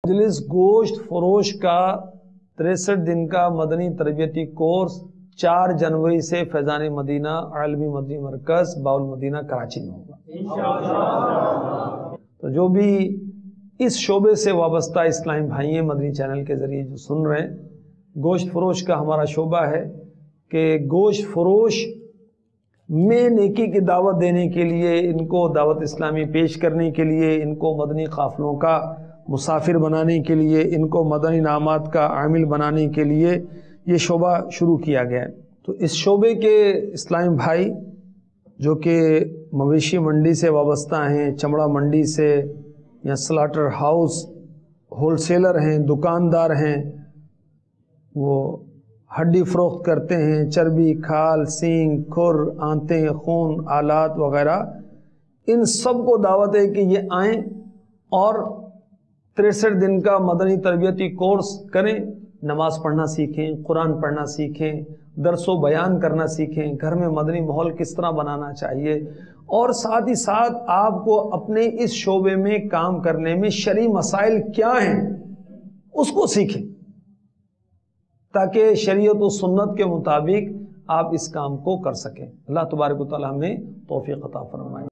مجلس گوشت فروش کا 63 دن کا مدنی تربیتی کورس 4 جنوری سے فیضان مدینہ عالمی مدنی مرکز باول مدینہ کراچی میں ہوگا۔ تو جو بھی اس شعبے سے وابستہ اسلامی بھائی ہیں مدنی چینل کے ذریعے جو سن رہے ہیں، گوشت فروش کا ہمارا شعبہ ہے کہ گوشت فروش میں نیکی کی دعوت دینے کے لیے، ان کو دعوت اسلامی پیش کرنے کے لیے، ان کو مدنی قافلوں کا مسافر بنانے کے لیے، ان کو مدنی انعامات کا عامل بنانے کے لیے یہ شعبہ شروع کیا گیا ہے۔ تو اس شعبے کے اسلامی بھائی جو کہ مویشی منڈی سے وابستہ ہیں، چمڑا منڈی سے یا سلاٹر ہاؤس ہول سیلر ہیں، دکاندار ہیں، وہ ہڈی فروخت کرتے ہیں، چربی، کھال، سینگ، کھر، آنتیں، خون، آلات وغیرہ، ان سب کو دعوت ہے کہ یہ آئیں اور 63 دن کا مدنی تربیتی کورس کریں، نماز پڑھنا سیکھیں، قرآن پڑھنا سیکھیں، درس و بیان کرنا سیکھیں، گھر میں مدنی ماحول کس طرح بنانا چاہیے، اور ساتھ ہی ساتھ آپ کو اپنے اس شعبے میں کام کرنے میں شرعی مسائل کیا ہیں اس کو سیکھیں، تاکہ شریعت و سنت کے مطابق آپ اس کام کو کر سکیں۔ اللہ تبارک و تعالی ہمیں توفیق عطا فرمائے۔